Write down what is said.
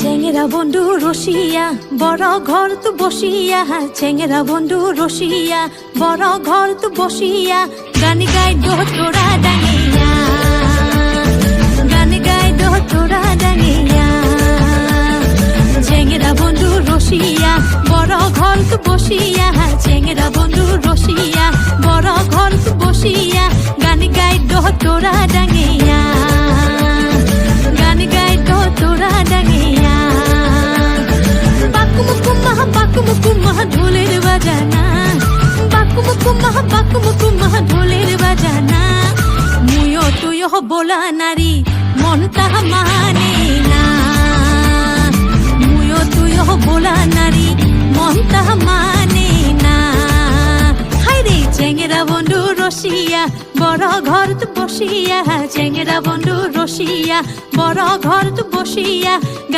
চেঙ্গেরা বন্ধু রসিয়া বড় ঘর তো বসিয়া, চেঙ্গেরা বন্ধু রসিয়া বড় ঘর তো বসিয়া, গান গাই দো তোরা ডাঙিয়া, গান গাই দো তোরা ডাঙিয়া। চেঙ্গেরা বন্ধু রসিয়া বড় ঘর তো বসিয়া, চেঙ্গেরা বন্ধু রসিয়া বড় ঘর তো বসিয়া, গান গাই দো তোরা ডাঙিয়া, গান গাই দো তোরা ডাঙিয়া। বাকুমুকুমা ঢোলের বাজানা, বাকুমুকুমা ঢোলের বাজানা, মুয়ো তুয়ো বোলা নারী মনটা মানে না, মুয়ো তুয়ো বোলা নারী মনটা মানে না। হাইরে চেঙ্গেরা বন্ধু রসিয়া বড় ঘর তো বসিয়া, চেঙ্গেরা বন্ধু রসিয়া বড় ঘর তো বসিয়া।